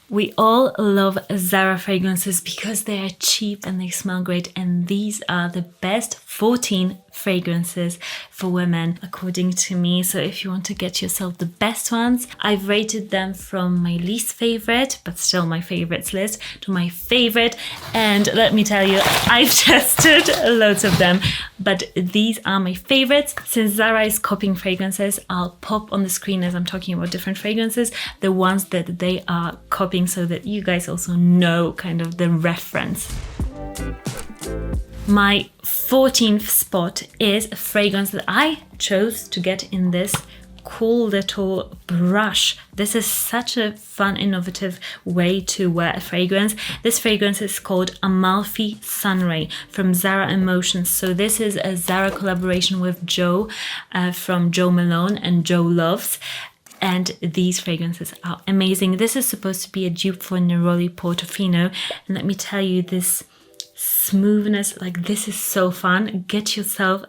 We all love ZARA fragrances because they are cheap and they smell great, and these are the best 14 fragrances for women according to me. So if you want to get yourself the best ones, I've rated them from my least favorite, but still my favorites list, to my favorite, and let me tell you, I've tested loads of them, but these are my favorites. Since ZARA is copying fragrances, I'll pop on the screen as I'm talking about different fragrances the ones that they are copying, so that you guys also know kind of the reference. My 14th spot is a fragrance that I chose to get in this cool little brush. This is such a fun, innovative way to wear a fragrance. This fragrance is called AMALFI SUNRAY from ZARA Emotions. So this is a ZARA collaboration with Joe from Joe Malone and Joe Loves. And these fragrances are amazing. This is supposed to be a dupe for Neroli Portofino. And let me tell you, this smoothness, like this is so fun. Get yourself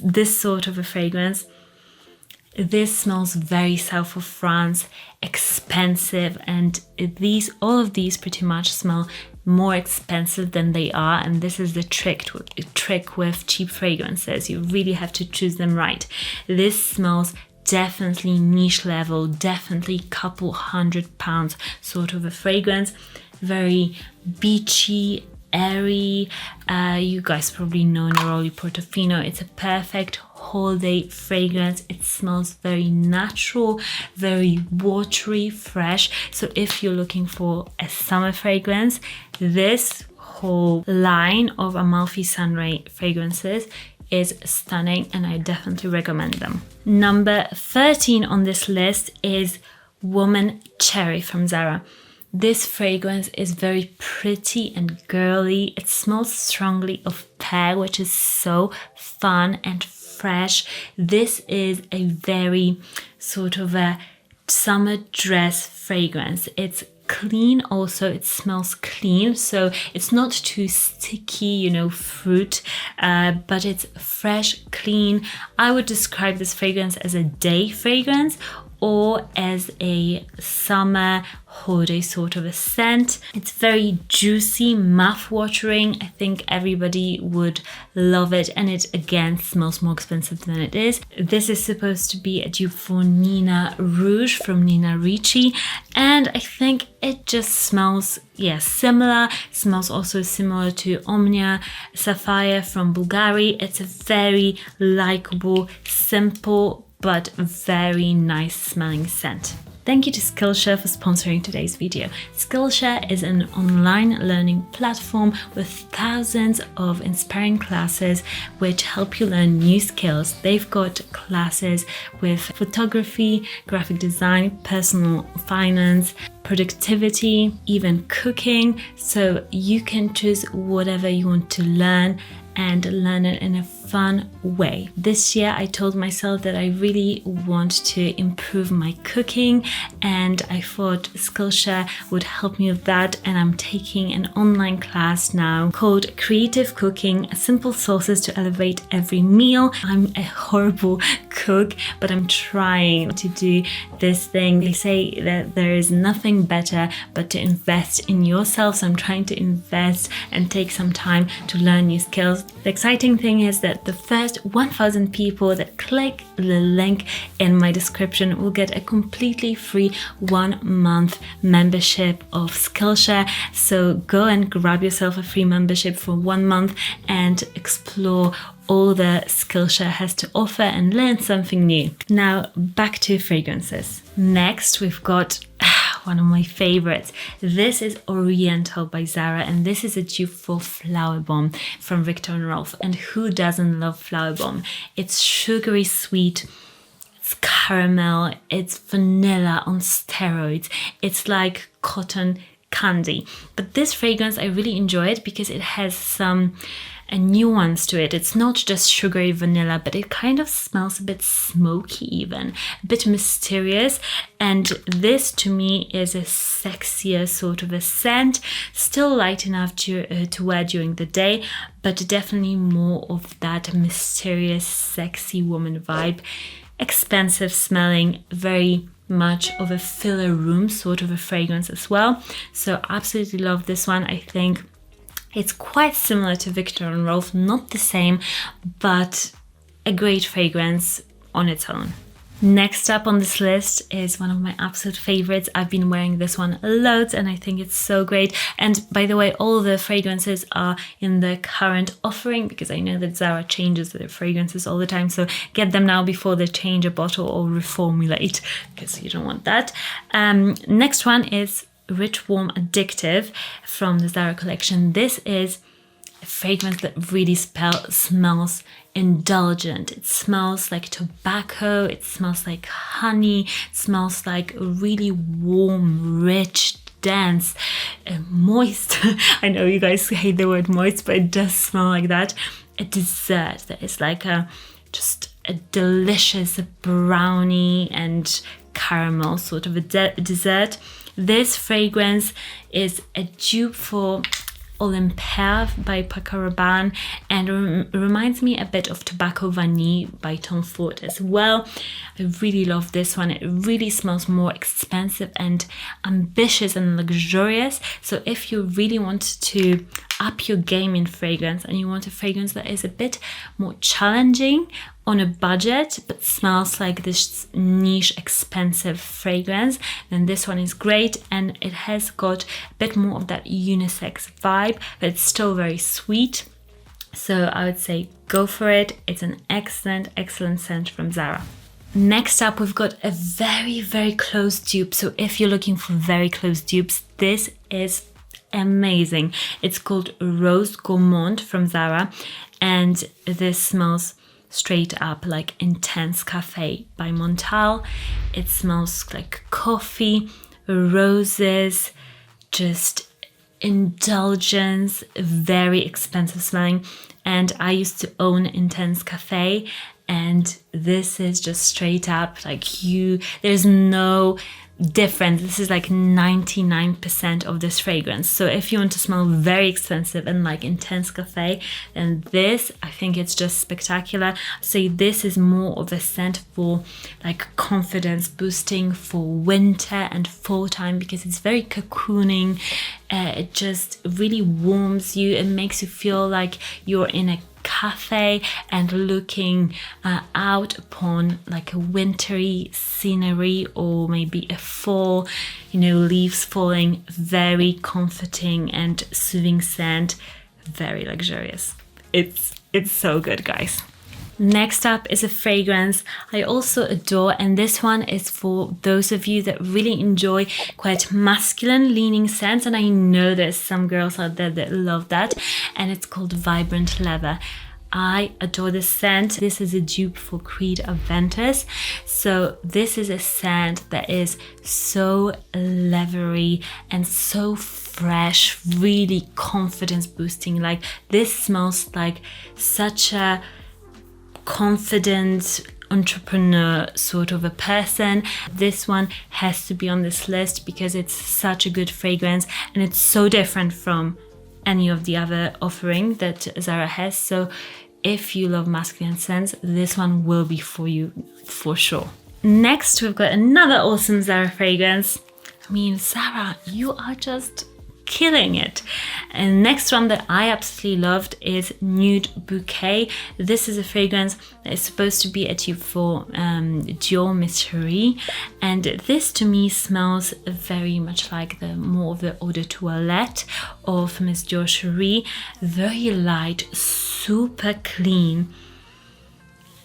this sort of a fragrance. This smells very south of France, expensive, and all of these pretty much smell more expensive than they are, and this is the trick with cheap fragrances. You really have to choose them right. This smells definitely niche level, definitely couple £100 sort of a fragrance. Very beachy, airy. You guys probably know Neroli Portofino. It's a perfect holiday fragrance. It smells very natural, very watery, fresh. So if you're looking for a summer fragrance, this whole line of Amalfi Sunray fragrances is stunning, and I definitely recommend them. Number 13 on this list is Woman Cherry from ZARA. This fragrance is very pretty and girly. It smells strongly of pear, which is so fun and fresh. This is a very sort of a summer dress fragrance. It's clean also, it smells clean, so it's not too sticky, you know, fruit, but it's fresh, clean. I would describe this fragrance as a day fragrance or as a summer holiday sort of a scent. It's very juicy, mouth-watering. I think everybody would love it, and it again smells more expensive than it is. This is supposed to be a dupe for Nina Rouge from Nina Ricci, and I think it just smells, similar. It smells also similar to Omnia Sapphire from Bulgari. It's a very likable, simple, but very nice smelling scent. Thank you to Skillshare for sponsoring today's video. Skillshare is an online learning platform with thousands of inspiring classes which help you learn new skills. They've got classes with photography, graphic design, personal finance, productivity, even cooking. So you can choose whatever you want to learn and learn it in a fun way. This year I told myself that I really want to improve my cooking, and I thought Skillshare would help me with that, and I'm taking an online class now called Creative Cooking, Simple Sauces to Elevate Every Meal. I'm a horrible cook, but I'm trying to do this thing. They say that there is nothing better but to invest in yourself, so I'm trying to invest and take some time to learn new skills. The exciting thing is that the first 1,000 people that click the link in my description will get a completely free 1-month membership of Skillshare. So go and grab yourself a free membership for 1 month and explore all that Skillshare has to offer and learn something new. Now back to fragrances. Next we've got one of my favorites. This is Oriental by ZARA, and this is a dupe for Flower Bomb from Viktor & Rolf. And who doesn't love Flower Bomb? It's sugary sweet, it's caramel, it's vanilla on steroids. It's like cotton candy. But this fragrance, I really enjoy it because it has a nuance to it. It's not just sugary vanilla, but it kind of smells a bit smoky, even a bit mysterious. And this to me is a sexier sort of a scent, still light enough to wear during the day, but definitely more of that mysterious, sexy woman vibe. Expensive smelling, very much of a filler room sort of a fragrance as well. So absolutely love this one. I think it's quite similar to Viktor and Rolf, not the same, but a great fragrance on its own. Next up on this list is one of my absolute favorites. I've been wearing this one loads and I think it's so great. And by the way, all the fragrances are in the current offering because I know that Zara changes their fragrances all the time. So get them now before they change a bottle or reformulate, because you don't want that. Next one is Rich Warm Addictive from the Zara collection. This is a fragrance that really smells indulgent. It smells like tobacco, it smells like honey, it smells like really warm, rich, dense, moist. I know you guys hate the word moist, but it does smell like that. A dessert that is like just a delicious brownie and caramel sort of a dessert. This fragrance is a dupe for Olympique by Paco Rabanne and reminds me a bit of Tobacco Vanille by Tom Ford as well. I really love this one. It really smells more expensive and ambitious and luxurious. So if you really want to up your game in fragrance and you want a fragrance that is a bit more challenging on a budget but smells like this niche expensive fragrance, then this one is great. And it has got a bit more of that unisex vibe, but it's still very sweet. So I would say go for it. It's an excellent scent from Zara. Next up, we've got a very close dupe. So if you're looking for very close dupes, this is amazing. It's called Rose Gourmand from Zara, and this smells straight up like Intense Cafe by Montal. It smells like coffee, roses, just indulgence, very expensive smelling. And I used to own Intense Cafe, and this is just straight up like there's no difference. This is like 99% of this fragrance. So if you want to smell very expensive and like Intense Cafe, then this, I think it's just spectacular. So this is more of a scent for like confidence boosting for winter and fall time, because it's very cocooning. It just really warms you. It makes you feel like you're in a cafe and looking out upon like a wintry scenery, or maybe a fall, leaves falling. Very comforting and soothing scent, very luxurious. It's so good, guys. Next up is a fragrance I also adore, and this one is for those of you that really enjoy quite masculine leaning scents, and I know there's some girls out there that love that, and it's called Vibrant Leather. I adore this scent. This is a dupe for Creed Aventus. So this is a scent that is so leathery and so fresh, really confidence boosting. Like, this smells like such a confident entrepreneur sort of a person. This one has to be on this list because it's such a good fragrance and it's so different from any of the other offering that Zara has. So if you love masculine scents, this one will be for you for sure. Next, we've got another awesome Zara fragrance. I mean, Zara, you are just killing it. And next one that I absolutely loved is Nude Bouquet. This is a fragrance that is supposed to be a dupe for Dior Mystery, and this to me smells very much like more of the eau de toilette of Miss Dior Cherie. Very light, super clean,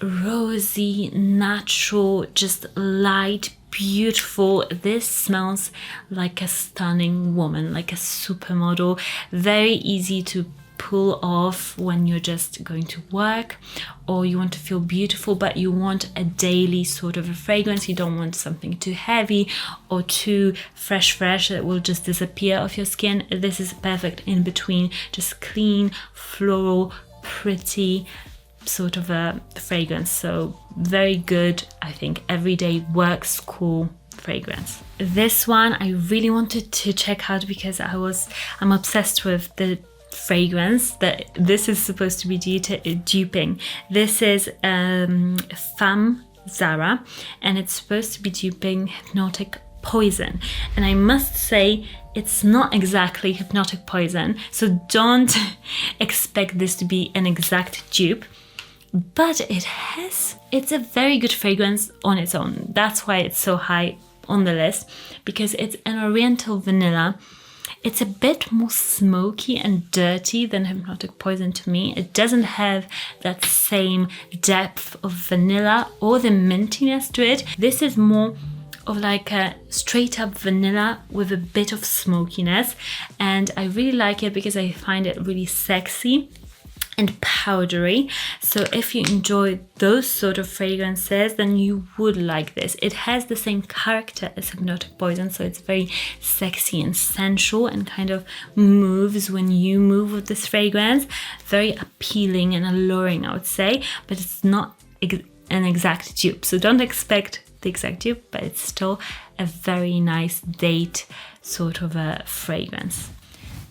rosy, natural, just light, beautiful. This smells like a stunning woman, like a supermodel. Very easy to pull off when you're just going to work or you want to feel beautiful, but you want a daily sort of a fragrance. You don't want something too heavy or too fresh that will just disappear off your skin. This is perfect in between, just clean, floral, pretty sort of a fragrance. So very good, I think, everyday works cool fragrance. This one I really wanted to check out because I'm obsessed with the fragrance that this is supposed to be duping. This is FEMME ZARA, and it's supposed to be duping Hypnotic Poison. And I must say, it's not exactly Hypnotic Poison, so don't expect this to be an exact dupe, but it's a very good fragrance on its own. That's why it's so high on the list, because it's an Oriental vanilla. It's a bit more smoky and dirty than Hypnotic Poison to me. It doesn't have that same depth of vanilla or the mintiness to it. This is more of like a straight up vanilla with a bit of smokiness, and I really like it because I find it really sexy and powdery. So if you enjoy those sort of fragrances, then you would like this. It has the same character as Hypnotic Poison, so it's very sexy and sensual and kind of moves when you move with this fragrance. Very appealing and alluring, I would say, but it's not an exact dupe. So don't expect the exact dupe, but it's still a very nice date sort of a fragrance.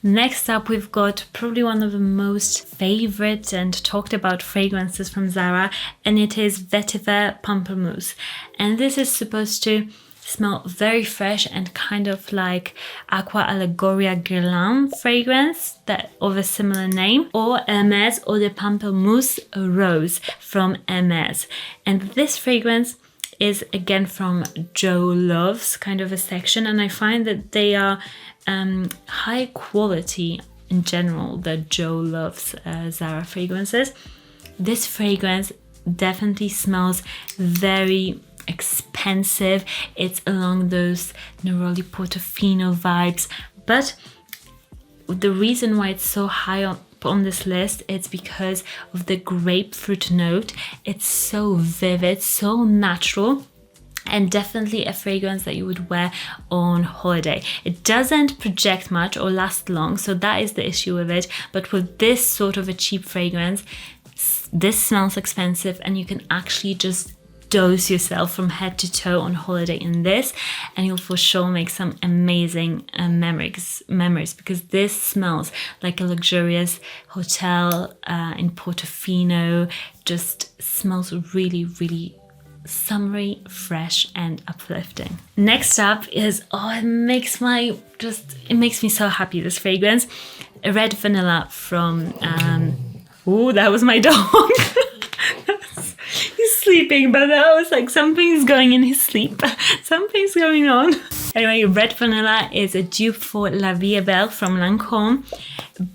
Next up, we've got probably one of the most favorite and talked about fragrances from ZARA, and it is VETIVER Pamplemousse. And this is supposed to smell very fresh and kind of like Aqua Allegoria Guerlain fragrance that of a similar name, or Hermès Eau de Pamplemousse Rose from Hermès. And this fragrance is again from Joe Loves kind of a section, and I find that they are high quality in general, the Joe Loves ZARA fragrances. This fragrance definitely smells very expensive. It's along those Neroli Portofino vibes, but the reason why it's so high on this list, it's because of the grapefruit note. It's so vivid, so natural, and definitely a fragrance that you would wear on holiday. It doesn't project much or last long, so that is the issue with it. But with this sort of a cheap fragrance, this smells expensive, and you can actually just dose yourself from head to toe on holiday in this, and you'll for sure make some amazing memories, because this smells like a luxurious hotel in Portofino. Just smells really, really summery, fresh, and uplifting. Next up is, it makes me so happy, this fragrance, a red vanilla from that was my dog. He's sleeping, but that was like something's going in his sleep. Something's going on. Anyway, red vanilla is a dupe for La Vie est Belle from Lancôme,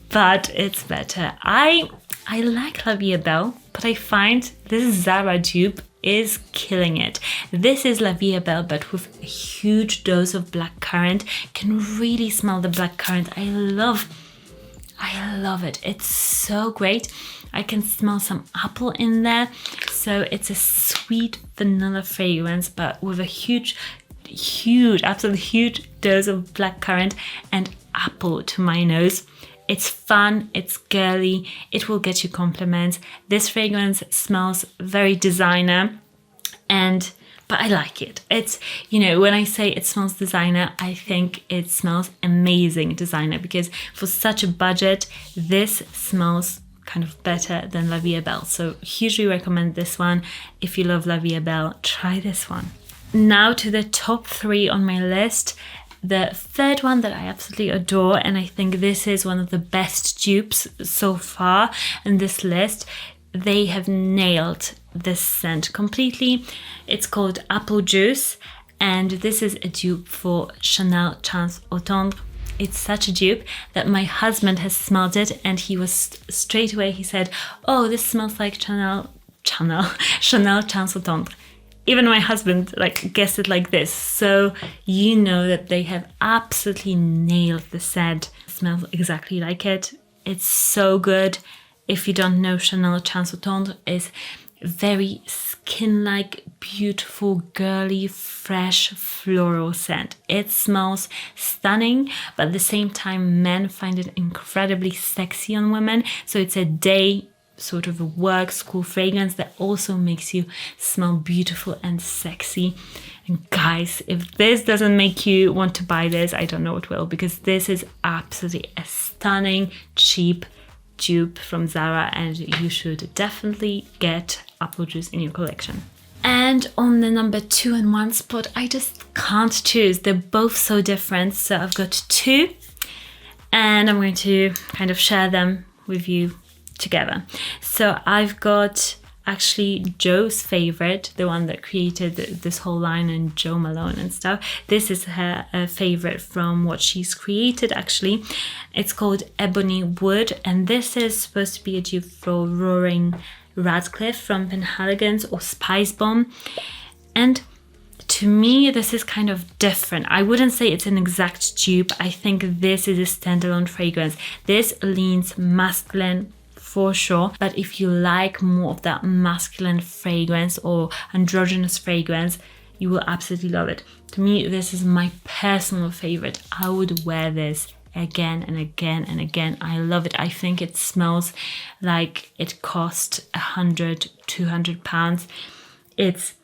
but it's better. I like La Vie est Belle, but I find this ZARA dupe is killing it. This is La Vie est Belle, but with a huge dose of blackcurrant. You can really smell the blackcurrant. I love it. It's so great. I can smell some apple in there. So it's a sweet vanilla fragrance, but with a huge, absolutely huge dose of blackcurrant and apple to my nose. It's fun, it's girly, it will get you compliments. This fragrance smells very designer, but I like it. It's, when I say it smells designer, I think it smells amazing designer, because for such a budget, this smells kind of better than La Vie est Belle. So hugely recommend this one. If you love La Vie est Belle, try this one. Now to the top 3 on my list. The third one that I absolutely adore, and I think this is one of the best dupes so far in this list. They have nailed this scent completely. It's called APPLEJUICE, and this is a dupe for Chanel Chance Au Tendre. It's such a dupe that my husband has smelled it, and he was straight away, he said, "Oh, this smells like Chanel Chance Au Tendre." Even my husband guessed it like this. So you know that they have absolutely nailed the scent. It smells exactly like it. It's so good. If you don't know, Chanel Chance Au Tendre is very skin-like, beautiful, girly, fresh, floral scent. It smells stunning, but at the same time, men find it incredibly sexy on women. So it's a day sort of a work school fragrance that also makes you smell beautiful and sexy. And guys, if this doesn't make you want to buy this, I don't know what will, because this is absolutely a stunning, cheap dupe from ZARA, and you should definitely get APPLEJUICE in your collection. And on the number 2 and 1 spot, I just can't choose. They're both so different. So I've got 2 and I'm going to kind of share them with you together. So I've got actually Jo's favorite, the one that created this whole line, and Jo Malone and stuff. This is her favorite from what she's created actually. It's called Ebony Wood, and this is supposed to be a dupe for Roaring Radcliffe from Penhaligon's or Spice Bomb. And to me, this is kind of different. I wouldn't say it's an exact dupe. I think this is a standalone fragrance. This leans masculine for sure, but if you like more of that masculine fragrance or androgynous fragrance, you will absolutely love it. To me, this is my personal favorite. I would wear this again and again and again. I love it. I think it smells like it cost 100-200 pounds. It's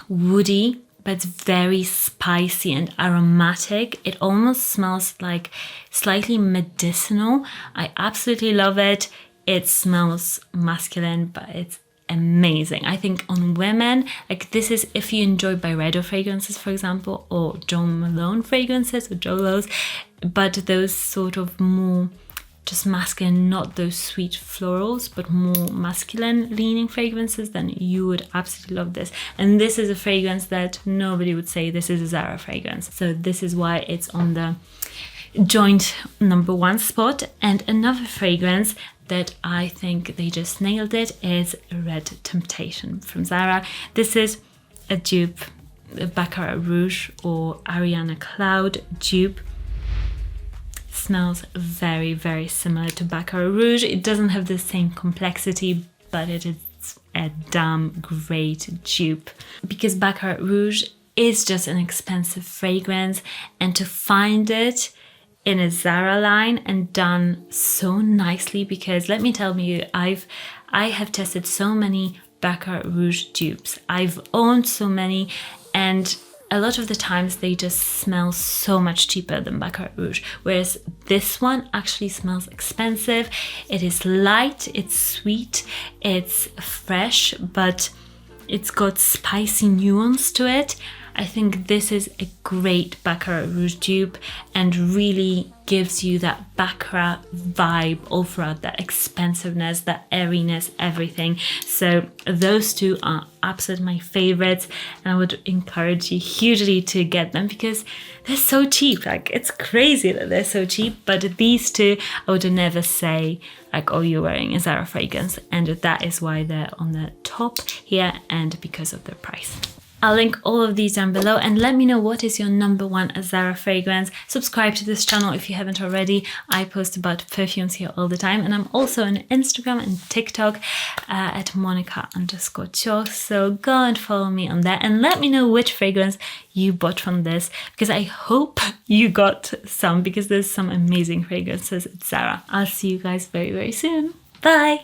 woody, but it's very spicy and aromatic. It almost smells like slightly medicinal. I absolutely love it. It smells masculine, but it's amazing. I think on women, like this is if you enjoy Byredo fragrances, for example, or Jo Malone fragrances or Jolos, but those sort of more just masculine, not those sweet florals, but more masculine leaning fragrances, then you would absolutely love this. And this is a fragrance that nobody would say this is a Zara fragrance. So this is why it's on the joint number 1 spot. And another fragrance that I think they just nailed it is Red Temptation from Zara. This is a dupe, a Baccarat Rouge or Ariana Cloud dupe. Smells very, very similar to Baccarat Rouge. It doesn't have the same complexity, but it is a damn great dupe, because Baccarat Rouge is just an expensive fragrance, and to find it in a Zara line and done so nicely, because let me tell you, I have tested so many Baccarat Rouge dupes. I've owned so many, and a lot of the times they just smell so much cheaper than Baccarat Rouge, whereas this one actually smells expensive. It is light, it's sweet, it's fresh, but it's got spicy nuance to it. I think this is a great Baccarat Rouge dupe and really gives you that Baccarat vibe all throughout, that expensiveness, that airiness, everything. So those 2 are absolutely my favorites, and I would encourage you hugely to get them because they're so cheap. Like, it's crazy that they're so cheap, but these 2 I would never say like, oh, you're wearing a Zara fragrance, and that is why they're on the top here, and because of their price. I'll link all of these down below, and let me know what is your number 1 Zara fragrance. Subscribe to this channel if you haven't already. I post about perfumes here all the time, and I'm also on Instagram and TikTok at Monica_Cho. So go and follow me on there and let me know which fragrance you bought from this, because I hope you got some, because there's some amazing fragrances at Zara. I'll see you guys very, very soon. Bye!